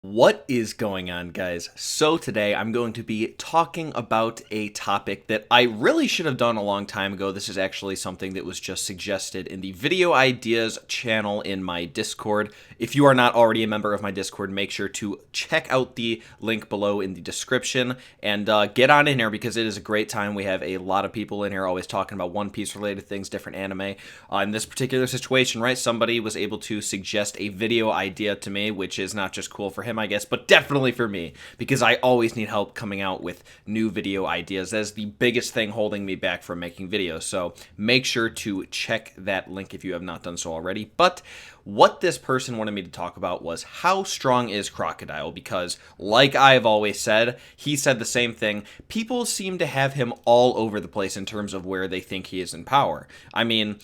What is going on, guys? So today I'm going to be talking about a topic that I really should have done a long time ago. This is actually something that was just suggested in the video ideas channel in my Discord. If you are not already a member of my Discord, make sure to check out the link below in the description and get on in here because it is a great time. We have a lot of people in here always talking about One Piece related things, different anime. In this particular situation, right, somebody was able to suggest a video idea to me, which is not just cool for him, I guess, but definitely for me, because I always need help coming out with new video ideas. That's the biggest thing holding me back from making videos, so make sure to check that link if you have not done so already. But what this person wanted me to talk about was how strong is Crocodile, because like I've always said, he said the same thing. People seem to have him all over the place in terms of where they think he is in power. I mean,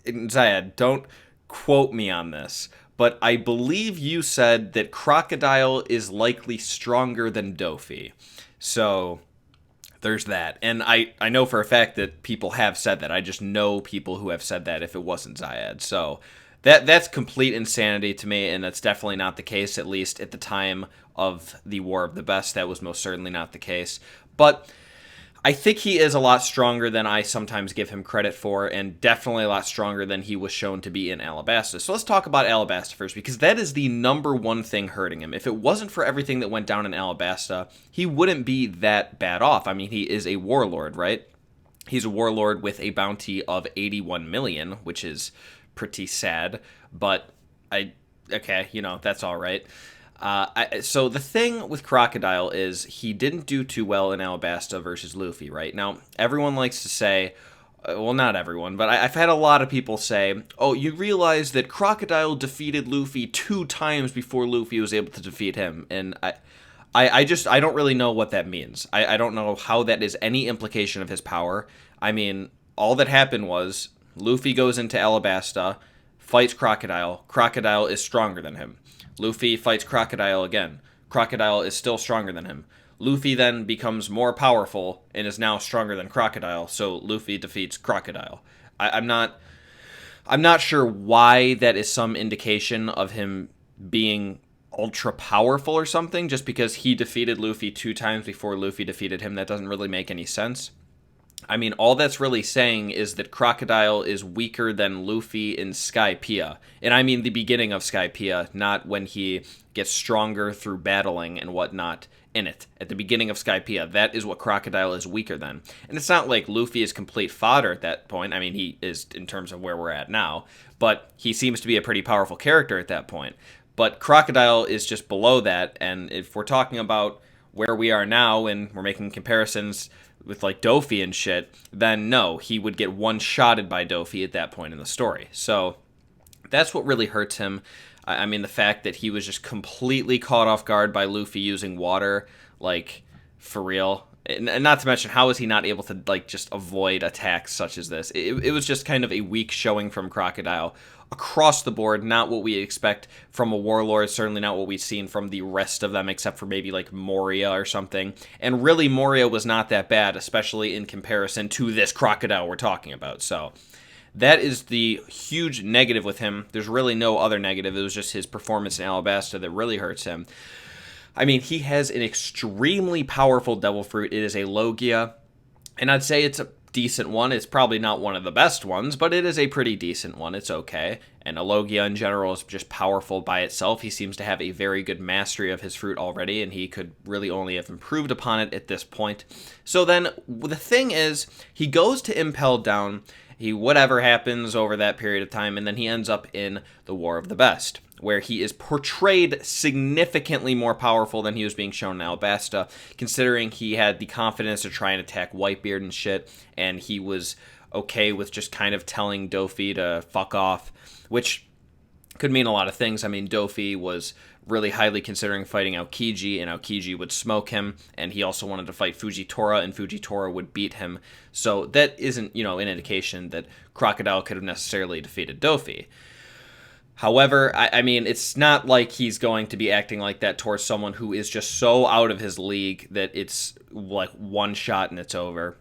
Zayed, don't quote me on this, but I believe you said that Crocodile is likely stronger than Dofi. So there's that. And I know for a fact that people have said that. I just know people who have said that if it wasn't Zayed. So that's complete insanity to me, and that's definitely not the case, at least at the time of the War of the Best. That was most certainly not the case. But I think he is a lot stronger than I sometimes give him credit for, and definitely a lot stronger than he was shown to be in Alabasta. So let's talk about Alabasta first, because that is the number one thing hurting him. If it wasn't for everything that went down in Alabasta, he wouldn't be that bad off. I mean, he is a warlord, right? He's a warlord with a bounty of 81 million, which is pretty sad, but okay, that's all right. So the thing with Crocodile is he didn't do too well in Alabasta versus Luffy, right? Now, everyone likes to say, well, not everyone, but I've had a lot of people say, oh, you realize that Crocodile defeated Luffy 2 times before Luffy was able to defeat him, and I don't really know what that means. I don't know how that is any implication of his power. I mean, all that happened was Luffy goes into Alabasta, fights Crocodile. Crocodile is stronger than him. Luffy fights Crocodile again. Crocodile is still stronger than him. Luffy then becomes more powerful and is now stronger than Crocodile, so Luffy defeats Crocodile. I'm not sure why that is some indication of him being ultra powerful or something, just because he defeated Luffy 2 times before Luffy defeated him. That doesn't really make any sense. I mean, all that's really saying is that Crocodile is weaker than Luffy in Skypiea. And I mean the beginning of Skypiea, not when he gets stronger through battling and whatnot in it. At the beginning of Skypiea, that is what Crocodile is weaker than. And it's not like Luffy is complete fodder at that point. I mean, he is in terms of where we're at now. But he seems to be a pretty powerful character at that point. But Crocodile is just below that. And if we're talking about where we are now and we're making comparisons with like Dofi and shit, then no, he would get one-shotted by Dofi at that point in the story. So that's what really hurts him. I mean, the fact that he was just completely caught off guard by Luffy using water, like, for real. And not to mention, how is he not able to, like, just avoid attacks such as this? It was just kind of a weak showing from Crocodile across the board, not what we expect from a warlord, certainly not what we've seen from the rest of them, except for maybe, like, Moria or something. And really, Moria was not that bad, especially in comparison to this Crocodile we're talking about. So that is the huge negative with him. There's really no other negative. It was just his performance in Alabasta that really hurts him. I mean, he has an extremely powerful Devil Fruit. It is a Logia, and I'd say it's a decent one. It's probably not one of the best ones, but it is a pretty decent one. It's okay. And a Logia in general is just powerful by itself. He seems to have a very good mastery of his fruit already, and he could really only have improved upon it at this point. So then, the thing is, he goes to Impel Down. Whatever happens over that period of time, and then he ends up in the War of the Best, where he is portrayed significantly more powerful than he was being shown in Alabasta, considering he had the confidence to try and attack Whitebeard and shit, and he was okay with just kind of telling Dofi to fuck off, which could mean a lot of things. I mean, Dofi was really highly considering fighting Aokiji, and Aokiji would smoke him, and he also wanted to fight Fujitora, and Fujitora would beat him. So that isn't, an indication that Crocodile could have necessarily defeated Dofi. However, I mean, it's not like he's going to be acting like that towards someone who is just so out of his league that it's like one shot and it's over.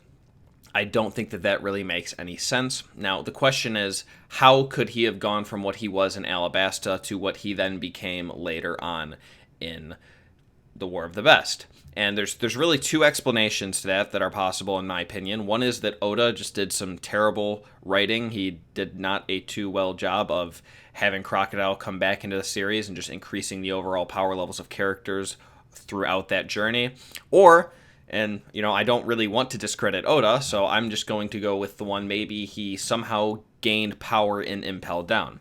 I don't think that that really makes any sense. Now, the question is, how could he have gone from what he was in Alabasta to what he then became later on in the War of the Best. And there's really two explanations to that are possible, in my opinion. One is that Oda just did some terrible writing. He did not a too well job of having Crocodile come back into the series and just increasing the overall power levels of characters throughout that journey. Or, and I don't really want to discredit Oda, so I'm just going to go with the one, maybe he somehow gained power in Impel Down.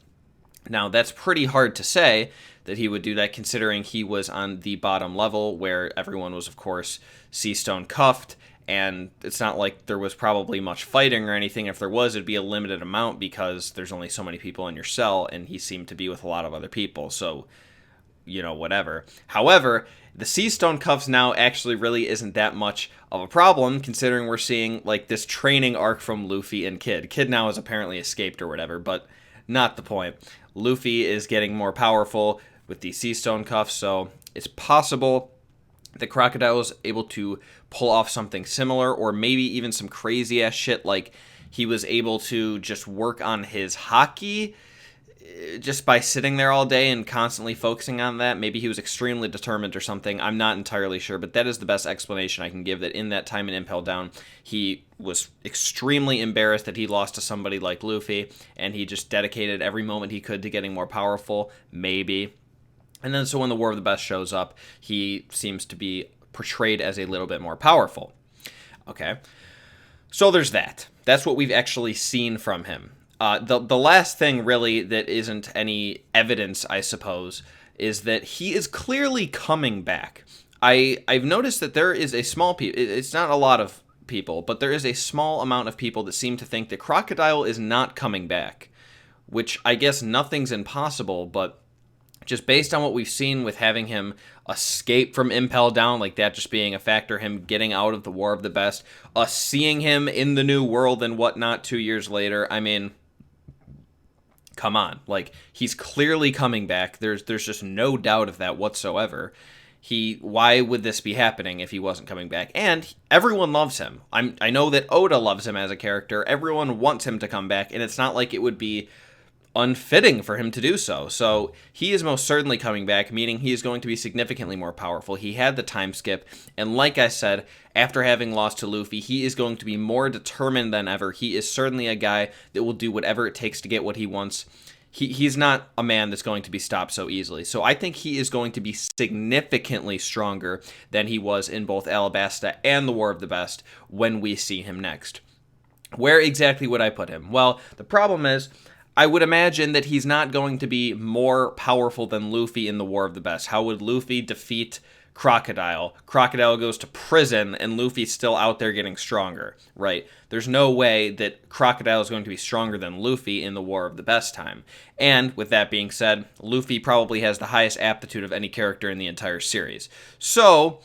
Now, that's pretty hard to say that he would do that, considering he was on the bottom level where everyone was, of course, Seastone cuffed, and it's not like there was probably much fighting or anything. If there was, it'd be a limited amount because there's only so many people in your cell, and he seemed to be with a lot of other people, so, whatever. However, the Seastone cuffs now actually really isn't that much of a problem, considering we're seeing, this training arc from Luffy and Kid. Kid now has apparently escaped or whatever, but not the point. Luffy is getting more powerful with the Seastone cuffs, so it's possible that Crocodile was able to pull off something similar, or maybe even some crazy-ass shit, like he was able to just work on his haki just by sitting there all day and constantly focusing on that. Maybe he was extremely determined or something. I'm not entirely sure, but that is the best explanation I can give, that in that time in Impel Down, he was extremely embarrassed that he lost to somebody like Luffy, and he just dedicated every moment he could to getting more powerful, maybe. And then so when the War of the Best shows up, he seems to be portrayed as a little bit more powerful. Okay, so there's that. That's what we've actually seen from him. The last thing, really, that isn't any evidence, I suppose, is that he is clearly coming back. I've noticed that there is a small it's not a lot of people, but there is a small amount of people that seem to think that Crocodile is not coming back, which I guess nothing's impossible, but just based on what we've seen with having him escape from Impel Down, like that just being a factor, him getting out of the War of the Best, us seeing him in the New World and whatnot 2 years later, I mean, come on, he's clearly coming back. There's just no doubt of that whatsoever. Why would this be happening if he wasn't coming back? And everyone loves him. I know that Oda loves him as a character. Everyone wants him to come back, and it's not like it would be unfitting for him to do so. So he is most certainly coming back, meaning he is going to be significantly more powerful. He had the time skip, and like I said, after having lost to Luffy, he is going to be more determined than ever. He is certainly a guy that will do whatever it takes to get what he wants. He's not a man that's going to be stopped so easily. So I think he is going to be significantly stronger than he was in both Alabasta and the War of the Best when we see him next. Where exactly would I put him? Well, the problem is, I would imagine that he's not going to be more powerful than Luffy in the War of the Best. How would Luffy defeat Crocodile? Crocodile goes to prison, and Luffy's still out there getting stronger, right? There's no way that Crocodile is going to be stronger than Luffy in the War of the Best time. And with that being said, Luffy probably has the highest aptitude of any character in the entire series. So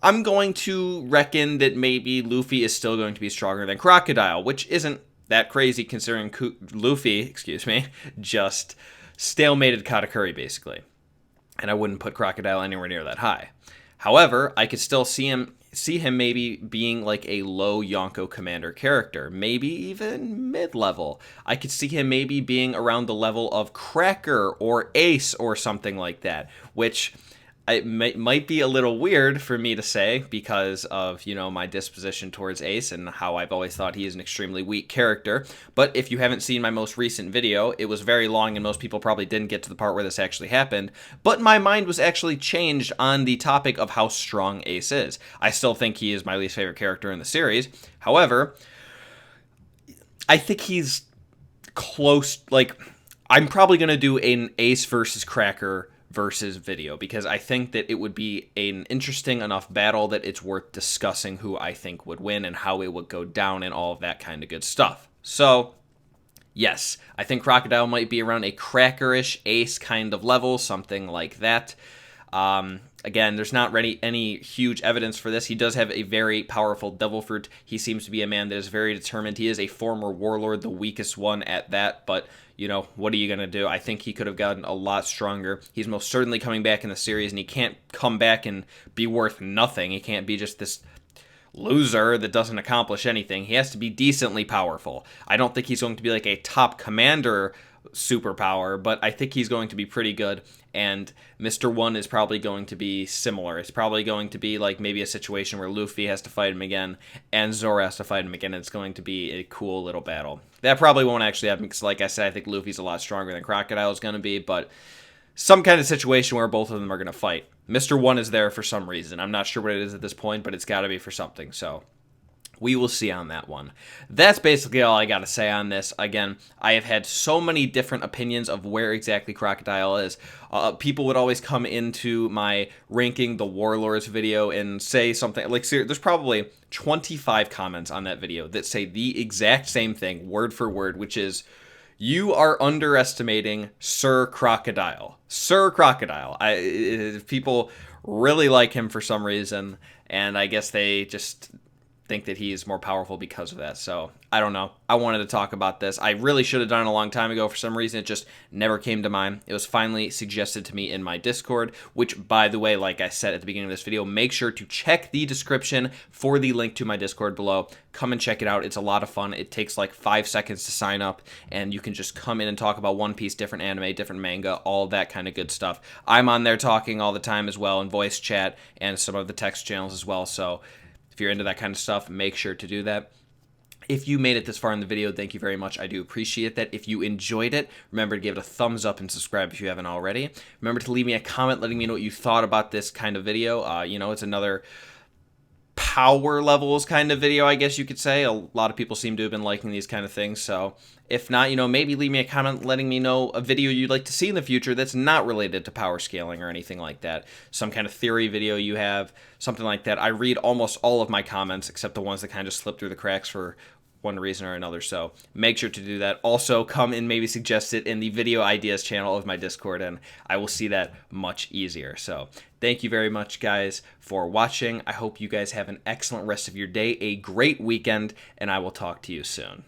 I'm going to reckon that maybe Luffy is still going to be stronger than Crocodile, which isn't that crazy considering Luffy, just stalemated Katakuri, basically. And I wouldn't put Crocodile anywhere near that high. However, I could still see him maybe being like a low Yonko commander character, maybe even mid-level. I could see him maybe being around the level of Cracker or Ace or something like that, which it might be a little weird for me to say because of, my disposition towards Ace and how I've always thought he is an extremely weak character. But if you haven't seen my most recent video, it was very long and most people probably didn't get to the part where this actually happened. But my mind was actually changed on the topic of how strong Ace is. I still think he is my least favorite character in the series. However, I think he's close. I'm probably going to do an Ace versus Cracker versus video, because I think that it would be an interesting enough battle that it's worth discussing who I think would win and how it would go down and all of that kind of good stuff. So, yes, I think Crocodile might be around a Crackerish Ace kind of level, something like that. Again, there's not any huge evidence for this. He does have a very powerful Devil Fruit. He seems to be a man that is very determined. He is a former warlord, the weakest one at that, but what are you going to do? I think he could have gotten a lot stronger. He's most certainly coming back in the series, and he can't come back and be worth nothing. He can't be just this loser that doesn't accomplish anything. He has to be decently powerful. I don't think he's going to be like a top commander superpower, but I think he's going to be pretty good. And Mr. One is probably going to be similar. It's probably going to be like maybe a situation where Luffy has to fight him again and Zoro has to fight him again. It's going to be a cool little battle. That probably won't actually happen because, like I said, I think Luffy's a lot stronger than Crocodile is going to be, but some kind of situation where both of them are going to fight. Mr. One is there for some reason. I'm not sure what it is at this point, but it's got to be for something. So we will see on that one. That's basically all I got to say on this. Again, I have had so many different opinions of where exactly Crocodile is. People would always come into my ranking the Warlords video and say something like, there's probably 25 comments on that video that say the exact same thing, word for word, which is, you are underestimating Sir Crocodile. Sir Crocodile. People really like him for some reason, and I guess they just think that he's more powerful because of that. So I don't know. I wanted to talk about this. I really should have done it a long time ago. For some reason, it just never came to mind. It was finally suggested to me in my Discord, which, by the way, like I said at the beginning of this video, make sure to check the description for the link to my Discord below. Come and check it out. It's a lot of fun. It takes like 5 seconds to sign up, and you can just come in and talk about One Piece, different anime, different manga, all that kind of good stuff. I'm on there talking all the time as well in voice chat and some of the text channels as well. So if you're into that kind of stuff, make sure to do that. If you made it this far in the video, thank you very much. I do appreciate that. If you enjoyed it, remember to give it a thumbs up and subscribe if you haven't already. Remember to leave me a comment letting me know what you thought about this kind of video. It's another power levels kind of video, I guess you could say. A lot of people seem to have been liking these kind of things, so if not, maybe leave me a comment letting me know a video you'd like to see in the future that's not related to power scaling or anything like that. Some kind of theory video you have, something like that. I read almost all of my comments except the ones that kind of slip through the cracks for one reason or another, so make sure to do that. Also, come and maybe suggest it in the video ideas channel of my Discord, and I will see that much easier. So thank you very much, guys, for watching. I hope you guys have an excellent rest of your day, a great weekend, and I will talk to you soon.